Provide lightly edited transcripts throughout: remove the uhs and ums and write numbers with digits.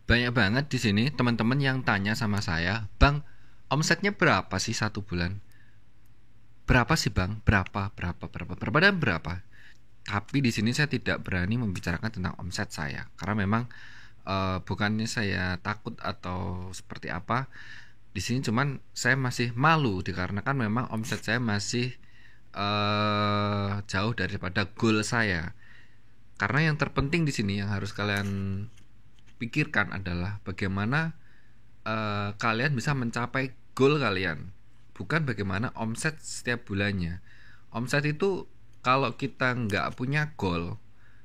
Banyak banget di sini teman-teman yang tanya sama saya, "Bang, omsetnya berapa sih satu bulan? Berapa sih, Bang? Berapa dan berapa?" Tapi di sini saya tidak berani membicarakan tentang omset saya karena memang bukannya saya takut atau seperti apa. Di sini cuman saya masih malu dikarenakan memang omset saya masih jauh daripada goal saya. Karena yang terpenting di sini yang harus kalian pikirkan adalah bagaimana kalian bisa mencapai goal kalian, bukan bagaimana omset setiap bulannya. Omset itu kalau kita nggak punya goal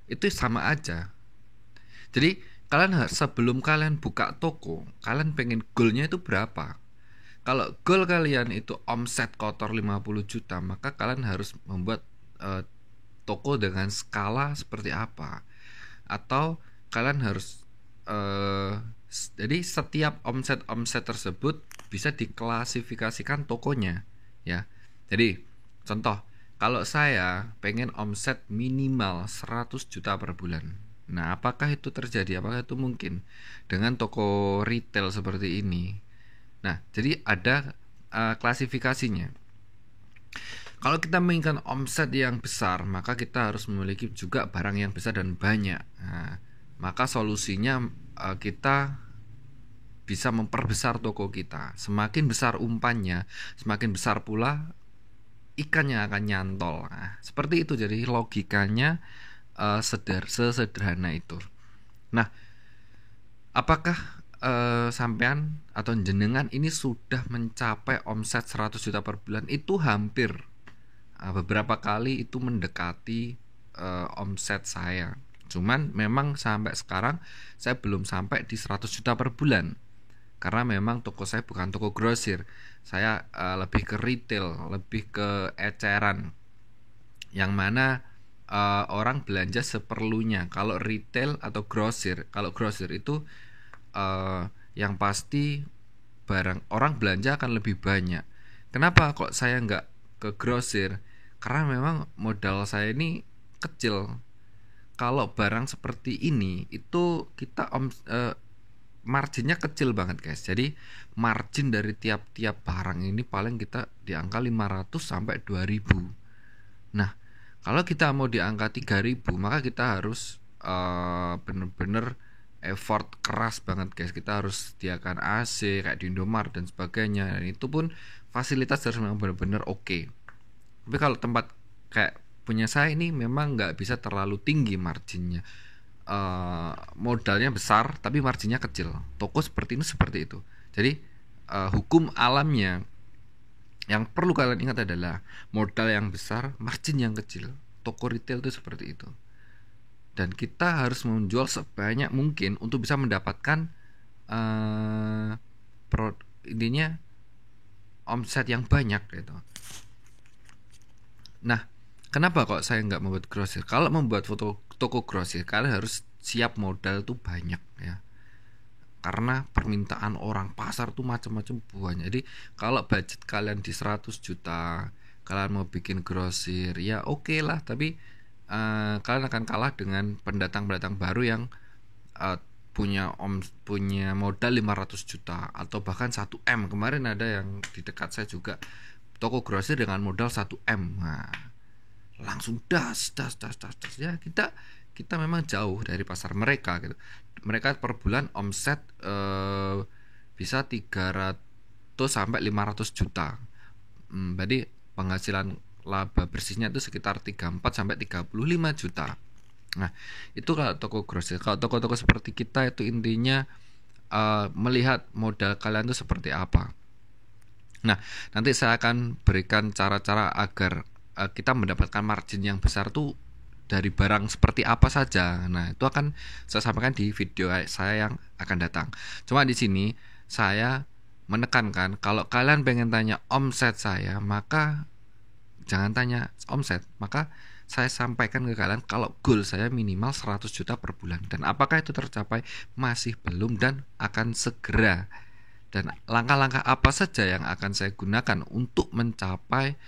itu sama aja. Jadi sebelum kalian buka toko, kalian pengen goalnya itu berapa? Kalau goal kalian itu omset kotor 50 juta, maka kalian harus membuat eh, toko dengan skala seperti apa? Atau kalian harus eh, jadi setiap omset-omset tersebut bisa diklasifikasikan tokonya, ya. Jadi contoh, kalau saya pengen omset minimal 100 juta per bulan. Nah, apakah itu terjadi? Apakah itu mungkin dengan toko retail seperti ini? Nah, jadi ada klasifikasinya. Kalau kita menginginkan omset yang besar, maka kita harus memiliki juga barang yang besar dan banyak. Nah, maka solusinya kita bisa memperbesar toko kita. Semakin besar umpannya, semakin besar pula ikannya akan nyantol. Nah, seperti itu. Jadi logikanya sesederhana itu. Nah, apakah sampean atau jenengan ini sudah mencapai omset 100 juta per bulan? Itu hampir beberapa kali itu mendekati omset saya. Cuman memang sampai sekarang saya belum sampai di 100 juta per bulan. Karena memang toko saya bukan toko grosir. Saya lebih ke retail, lebih ke eceran. Yang mana orang belanja seperlunya. Kalau retail atau grosir, kalau grosir itu yang pasti barang orang belanja akan lebih banyak. Kenapa kok saya nggak ke grosir? Karena memang modal saya ini kecil. Kalau barang seperti ini itu kita marginnya kecil banget guys. Jadi margin dari tiap-tiap barang ini paling kita di angka 500 sampai 2000. Nah, kalau kita mau di angka 3000 maka kita harus bener-bener effort keras banget guys. Kita harus sediakan AC kayak di Indomaret dan sebagainya. Dan itu pun fasilitas harus memang bener-bener oke. Tapi kalau tempat kayak punya saya ini memang nggak bisa terlalu tinggi marginnya. Modalnya besar tapi marginnya kecil. Toko seperti ini seperti itu. Jadi hukum alamnya yang perlu kalian ingat adalah modal yang besar, margin yang kecil. Toko retail itu seperti itu. Dan kita harus menjual sebanyak mungkin untuk bisa mendapatkan uh, intinya omset yang banyak gitu. Nah, kenapa kok saya nggak membuat grosir? Kalau membuat toko grosir, kalian harus siap modal tuh banyak ya. Karena permintaan orang pasar tuh macam-macam buahnya. Jadi kalau budget kalian di 100 juta, kalian mau bikin grosir, ya oke lah. Tapi kalian akan kalah dengan pendatang-pendatang baru yang uh, punya modal 500 juta atau bahkan 1 M. Kemarin ada yang di dekat saya juga toko grosir dengan modal 1 M. Nah, langsung das ya. Kita memang jauh dari pasar mereka gitu. Mereka per bulan omset bisa 300 sampai 500 juta. Jadi penghasilan laba bersihnya itu sekitar 34 sampai 35 juta. Nah, itu kalau toko grosir. Kalau toko-toko seperti kita itu intinya melihat modal kalian itu seperti apa. Nah, nanti saya akan berikan cara-cara agar kita mendapatkan margin yang besar tuh dari barang seperti apa saja. Nah, itu akan saya sampaikan di video saya yang akan datang. Cuma di sini saya menekankan kalau kalian pengen tanya omset saya, maka jangan tanya omset, maka saya sampaikan ke kalian kalau goal saya minimal 100 juta per bulan. Dan apakah itu tercapai? Masih belum dan akan segera. Dan langkah-langkah apa saja yang akan saya gunakan untuk mencapai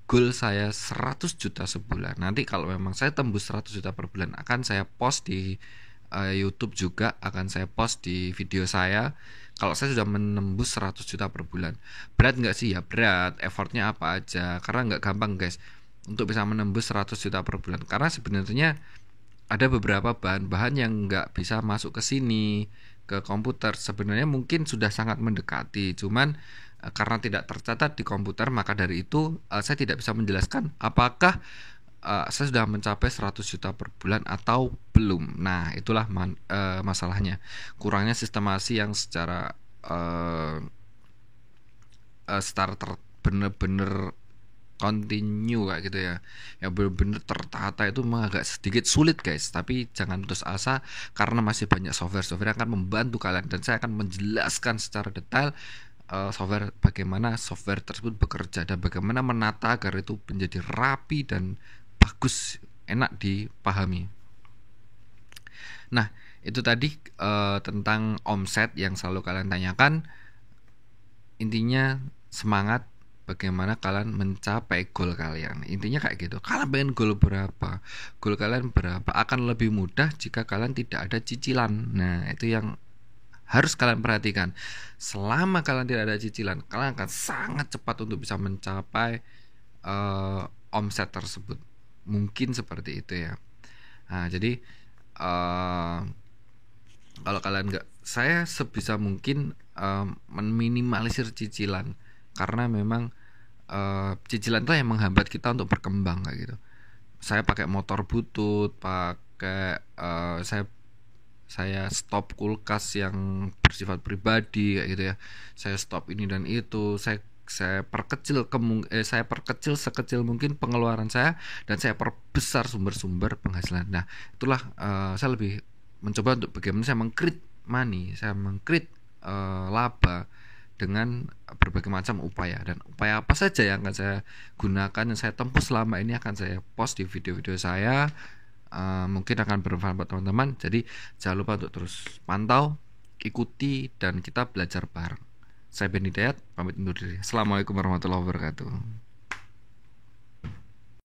goal saya 100 juta sebulan. Nanti kalau memang saya tembus 100 juta per bulan akan saya post di YouTube juga akan saya post di video saya. Kalau saya sudah menembus 100 juta per bulan. Berat nggak sih? Ya berat. Effortnya apa aja? Karena nggak gampang guys untuk bisa menembus 100 juta per bulan. Karena sebenarnya ada beberapa bahan-bahan yang nggak bisa masuk ke sini, ke komputer. Sebenarnya mungkin sudah sangat mendekati, cuman karena tidak tercatat di komputer, maka dari itu saya tidak bisa menjelaskan apakah saya sudah mencapai 100 juta per bulan atau belum. Nah, itulah masalahnya. Kurangnya sistemasi yang secara starter bener-bener continue kayak gitu ya, yang bener-bener tertata. Itu memang agak sedikit sulit guys, tapi jangan putus asa karena masih banyak software-software yang akan membantu kalian, dan saya akan menjelaskan secara detail bagaimana software tersebut bekerja dan bagaimana menata agar itu menjadi rapi dan bagus, enak dipahami. Nah, itu tadi tentang omset yang selalu kalian tanyakan. Intinya semangat, bagaimana kalian mencapai goal kalian. Intinya kayak gitu. Kalian pengen goal berapa? Goal kalian berapa? Akan lebih mudah jika kalian tidak ada cicilan. Nah, itu yang harus kalian perhatikan. Selama kalian tidak ada cicilan, kalian akan sangat cepat untuk bisa mencapai omset tersebut. Mungkin seperti itu ya. Nah, jadi kalau kalian nggak, saya sebisa mungkin meminimalisir cicilan, karena memang cicilan itu yang menghambat kita untuk berkembang kayak gitu. Saya pakai motor butut, pakai saya stop kulkas yang bersifat pribadi kayak gitu ya. Saya stop ini dan itu. Saya perkecil sekecil mungkin pengeluaran saya, dan saya perbesar sumber-sumber penghasilan. Nah, itulah saya lebih mencoba untuk bagaimana saya mengcreate money, saya mengcreate laba dengan berbagai macam upaya. Dan upaya apa saja yang akan saya gunakan, yang saya tempuh selama ini, akan saya post di video-video saya. Mungkin akan bermanfaat buat teman-teman. Jadi jangan lupa untuk terus pantau, ikuti, dan kita belajar bareng. Saya Ben Hidayat, pamit undur diri. Assalamualaikum warahmatullahi wabarakatuh.